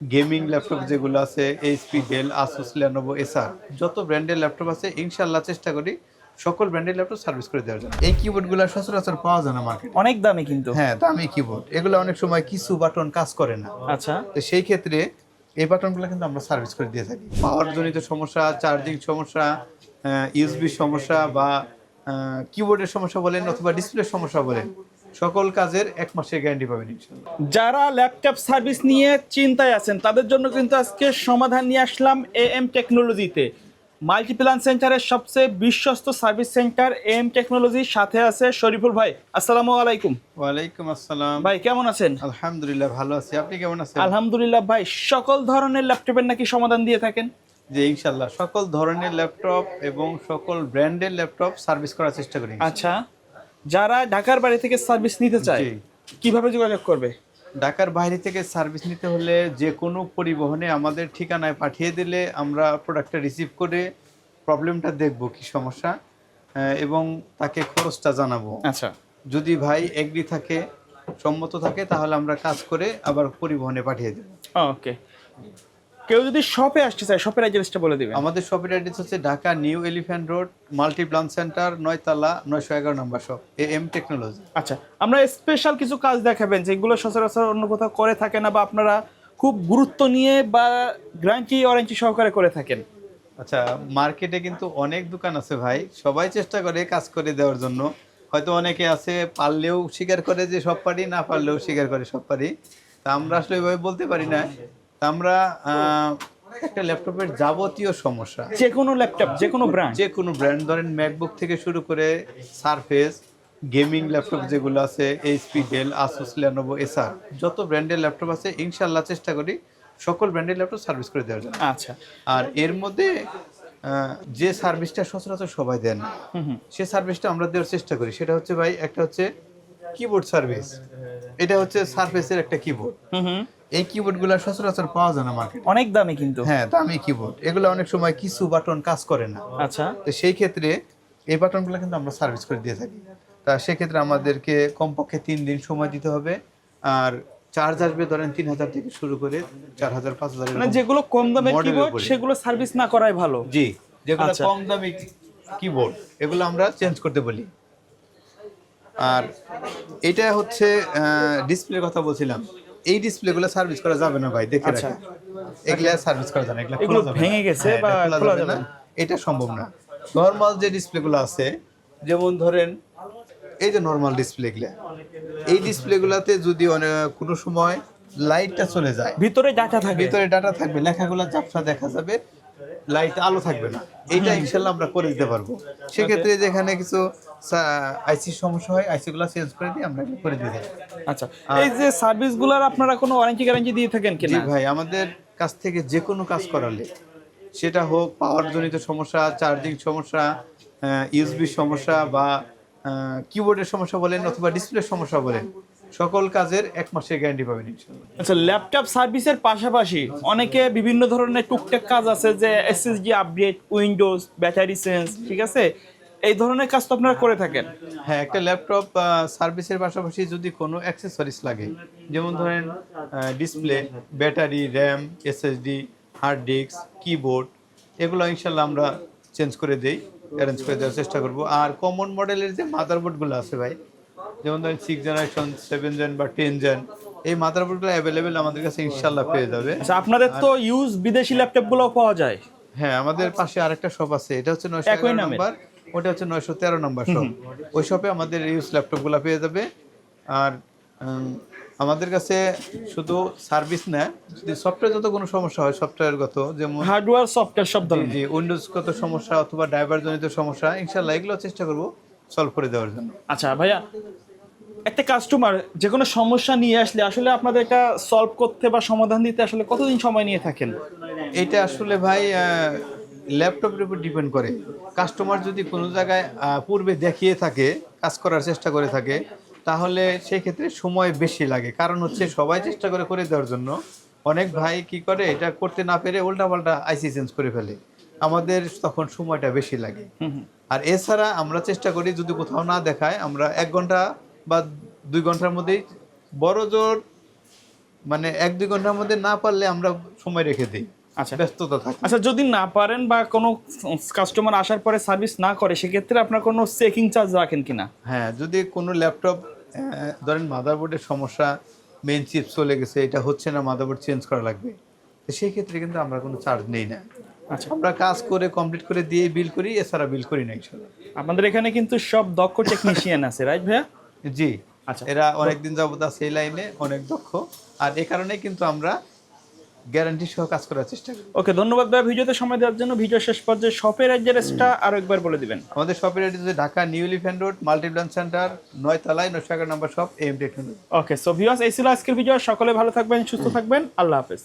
Gaming laptop যেগুলো আছে HP, del, Asus, Lenovo, এসার যত ব্র্যান্ডের ল্যাপটপ আছে ইনশাআল্লাহ চেষ্টা করি সকল ব্র্যান্ডের ল্যাপটপ সার্ভিস করে দেওয়ার জন্য। এই কিবোর্ডগুলো সচরাচর পাওয়া যায় না মার্কেটে। অনেক দামি কিন্তু। হ্যাঁ, দামি কিবোর্ড। এগুলো অনেক সময় কিছু বাটন কাজ করে না। আচ্ছা। তো সেই ক্ষেত্রে এই বাটনগুলো কিন্তু আমরা সার্ভিস করে দিয়ে থাকি। পাওয়ার জনিত সমস্যা, চার্জিং সমস্যা, ইউএসবি সমস্যা বা কিবোর্ডের সমস্যা বলেন অথবা ডিসপ্লের সমস্যা বলেন, সকল কাজের 1 মাসের গ্যারান্টি পাবেন ইনশাআল্লাহ। যারা ল্যাপটপ সার্ভিস নিয়ে চিন্তায় আছেন তাদের জন্য কিন্তু আজকে সমাধান নিয়ে আসলাম এএম টেকনোলজিতে। মাল্টিপ্লান সেন্টারের সবচেয়ে বিশ্বস্ত সার্ভিস সেন্টার এএম টেকনোলজির সাথে আছে শরীফুল ভাই। আসসালামু আলাইকুম। ওয়ালাইকুম আসসালাম। ভাই কেমন আছেন? আলহামদুলিল্লাহ ভালো আছি। আপনি কেমন আছেন? আলহামদুলিল্লাহ ভাই। সকল ধরনের ল্যাপটপের নাকি সমাধান দিয়ে থাকেন? যে ইনশাআল্লাহ সকল ধরনের ল্যাপটপ এবং সকল ব্র্যান্ডের ল্যাপটপ সার্ভিস করার চেষ্টা করি। আচ্ছা, যারা ঢাকার বাড়ি থেকে সার্ভিস নিতে চায় জি। কিভাবে যোগাযোগ করবে? ঢাকার বাইরে থেকে সার্ভিস নিতে হলে যে কোনো পরিবহনে আমাদের ঠিকানায় পাঠিয়ে দিলে আমরা প্রোডাক্টটা রিসিভ করে প্রবলেমটা দেখব কি সমস্যা, এবং তাকে খরচটা জানাবো। আচ্ছা। যদি ভাই এগ্রি থাকে, সম্মত থাকে, তাহলে আমরা কাজ করে আবার পরিবহনে পাঠিয়ে দেব। ওকে। কেউ যদি শপে আসতে চায় শপের অ্যাড্রেসটা বলে দিবেন। আমাদের শপের অ্যাড্রেস হচ্ছে Dhaka New Elephant Road, Multiplan Center, 9 তলা, 911 নম্বর শপ, এএম টেকনোলজি। আচ্ছা, আমরা স্পেশাল কিছু কাজ দেখাবেন যেগুলো সচরাচর অন্য কোথাও করে থাকে না বা আপনারা খুব গুরুত্ব নিয়ে বা গ্যারান্টি ওয়ারেন্টি সহকারে করে থাকেন। আচ্ছা, মার্কেটে কিন্তু অনেক দোকান আছে ভাই, সবাই চেষ্টা করে কাজ করে দেওয়ার জন্য। হয়তো অনেকে আছে পারলেও স্বীকার করে যে সব পারি, না পারলেও স্বীকার করে সব পারি। তা আমরা আসলে ওইভাবে বলতে পারি না। তা আমরা একটা ল্যাপটপের যাবতীয় সমস্যা, যে কোনো ল্যাপটপ, যে কোনো ব্র্যান্ড, যে কোনো ব্র্যান্ড ধরেন ম্যাকবুক থেকে শুরু করে সারফেস, গেমিং ল্যাপটপ যেগুলো আছে এইচপি, ডেল, আসুস, লেনোভো, এসার যত ব্র্যান্ডের ল্যাপটপ আছে ইনশাআল্লাহ চেষ্টা করি সকল ব্র্যান্ডের ল্যাপটপ সার্ভিস করে দেওয়ার জন্য। আচ্ছা। আর এর মধ্যে যে সার্ভিসটা সচরাচর সবাই দেন না, সে সার্ভিসটা আমরা দেওয়ার চেষ্টা করি। সেটা হচ্ছে ভাই, একটা হচ্ছে কিবোর্ড সার্ভিস। এটা হচ্ছে সারফেসের একটা কিবোর্ড। এই কিবোর্ডগুলো সচরাচর পাওয়া যায় না মার্কেটে। অনেক দামি কিন্তু। হ্যাঁ, দামি কিবোর্ড। এগুলো অনেক সময় কিছু বাটন কাজ করে না। আচ্ছা। তো সেই ক্ষেত্রে এই বাটনগুলো কিন্তু আমরা সার্ভিস করে দিয়ে থাকি। তা সেক্ষেত্রে আমাদেরকে কমপক্ষে 3 দিন সময় দিতে হবে। আর চার্জ আসবে ধরেন 3000 থেকে শুরু করে 4000, 5000 মানে যেগুলো কম দামের মডেলের কিবোর্ড উপরে। সেগুলো সার্ভিস না করাই ভালো। জি, যেগুলো আচ্ছা। কম দামি কিবোর্ড এগুলো আমরা চেঞ্জ করতে বলি। আর এটা হচ্ছে ডিসপ্লের কথা বলছিলাম। এই ডিসপ্লেগুলো সার্ভিস করা যাবে না ভাই, দেখে আচ্ছা। রাখেন। এগুলা সার্ভিস করা যায় না, এগুলা এগুলো খোলা যাবে না। ভেঙে গেছে হ্যাঁ, বা এটা খোলা যাবে যাবে না, না। এটা সম্ভব না। নরমাল যে ডিসপ্লেগুলো আছে, যেমন ধরেন এই যে নরমাল ডিসপ্লেগুলো, এই ডিসপ্লেগুলোতে যদি কোনো সময় লাইটটা চলে যায়, ভিতরে ডাটা থাকে। ভিতরে ডাটা থাকবে, লেখাগুলো ঝাপসা দেখা যাবে, লাইট আলো থাকবে না। এইটা ইনশাল্লাহ আমরা করে দিতে পারবো। সেক্ষেত্রে যেখানে কিছু আইসি সমস্যা হয়, আইসিগুলো চেঞ্জ করে দিয়ে আমরা করে দিয়ে থাকি। আচ্ছা, এই যে সার্ভিসগুলোর আপনারা কোনো ওয়ারেন্টি গ্যারান্টি দিয়ে থাকেন জি কিনা? ভাই, আমাদের কাছ থেকে যে কোনো কাজ করালে, সেটা হোক পাওয়ার জনিত সমস্যা, চার্জিং সমস্যা, ইউএসবি সমস্যা বা কিবোর্ডের সমস্যা বলেন অথবা ডিসপ্লের সমস্যা বলেন, সকল কাজের 1 মাসের গ্যারান্টি পাবেন ইনশাআল্লাহ। আচ্ছা, ল্যাপটপ সার্ভিসের পাশাপাশি অনেকে বিভিন্ন ধরনের টুকটাক কাজ আছে যে SSD update, Windows, battery change, ঠিক আছে, এই ধরনের কাজ তো আপনারা করে থাকেন। হ্যাঁ, একটা ল্যাপটপ সার্ভিসের পাশাপাশি যদি কোনো অ্যাক্সেসরিজ লাগে, যেমন ধরেন display, battery, RAM, SSD, hard disk, keyboard, এগুলো ইনশাল্লাহ আমরা চেঞ্জ করে দেই, অ্যারেঞ্জ করে দেওয়ার চেষ্টা করব। আর কমন মডেলের যে মাদারবোর্ডগুলো আছে ভাই, যেমন ধরেন 6 জেনারেশন, 7 জেন বা 10 জেন, এই মাদারবোর্ডগুলো অ্যাভেলেবেল আমাদের কাছে ইনশাল্লাহ পেয়ে যাবে। আচ্ছা, আপনাদের তো ইউজ বিদেশি ল্যাপটপগুলো পাওয়া যায়। হ্যাঁ, আমাদের পাশে আরেকটা শপ আছে, এটা হচ্ছে একই 911 নামের। নাম্বার, ওটা হচ্ছে 913 নাম্বার শপ। ওই শপে আমাদের ইউজ ল্যাপটপগুলো পেয়ে যাবে। আর আমাদের কাছে শুধু সার্ভিস না, যদি সফটওয়্যার যত কোনো সমস্যা হয়, সফটওয়্যারগত, যেমন হার্ডওয়্যার সফটওয়্যার সব জি ধরনের। জি উইন্ডোজগত সমস্যা অথবা ড্রাইভার জনিত সমস্যা, ইনশাল্লাহ এগুলো চেষ্টা করব সলভ করে দেওয়ার জন্য। আচ্ছা ভাইয়া, একটা কাস্টমার যে কোনো সমস্যা নিয়ে আসলে আসলে আপনাদের এটা সলভ করতে বা সমাধান দিতে আসলে কতদিন সময় নিয়ে থাকেন? এটা আসলে ভাই ল্যাপটপের উপর ডিপেন্ড করে। কাস্টমার যদি কোনো জায়গায় পূর্বে দেখিয়ে থাকে, কাজ করার চেষ্টা করে থাকে, তাহলে সেই ক্ষেত্রে সময় বেশি লাগে। কারণ হচ্ছে সবাই চেষ্টা করে করে দেওয়ার জন্য। অনেক ভাই কি করে, এটা করতে না পেরে উল্টাপাল্টা আইসি চেঞ্জ করে ফেলে, আমাদের তখন সময়টা বেশি লাগে। আর এছাড়া আমরা চেষ্টা করি যদি কোথাও না দেখায়, আমরা 1 ঘন্টা বা 2 ঘন্টার মধ্যেই বড় জোর মানে 1-2 ঘন্টার মধ্যে না পারলে আমরা সময় রেখে দিই, আচ্ছা ব্যস্ততা থাকে। আচ্ছা, যদি না পারেন বা কোনো কাস্টমার আসার পরে সার্ভিস না করে সেক্ষেত্রে আপনার কোনো চেকিং চার্জ রাখেন কিনা? হ্যাঁ, যদি কোনো ল্যাপটপ ধরেন মাদারবোর্ডের সমস্যা, মেইন চিপ চলে গেছে, এটা হচ্ছে না, মাদারবোর্ড চেঞ্জ করা লাগবে, তো সেই ক্ষেত্রে কিন্তু আমরা কোনো চার্জ নেই না। আচ্ছা, আমরা কাজ করে কমপ্লিট করে দিয়ে বিল করি, এছাড়া বিল করি না ইনশাল্লাহ। আপনাদের এখানে কিন্তু সব দক্ষ টেকনিশিয়ান আছে, রাইট ভাইয়া? জি, আচ্ছা। এরা অনেকদিন যাবত আছে এই লাইনে, অনেক দক্ষ, আর এই কারণে কিন্তু আমরা গ্যারান্টি সহ কাজ করার চেষ্টা করি। ওকে, ধন্যবাদ ভাইয়া ভিডিওতে সময় দেওয়ার জন্য। ভিডিও শেষ পর্যায়ে শপের অ্যাড্রেসটা আরো একবার বলে দিবেন। আমাদের শপের অ্যাড্রেস হচ্ছে Dhaka New Elephant Road, Multiplan Center, 9 তলায়, 911 number shop, AM technology. Okay, so viewers, এই ছিল আজকের ভিডিও। সকলে ভালো থাকবেন, সুস্থ থাকবেন, আল্লাহ হাফেজ।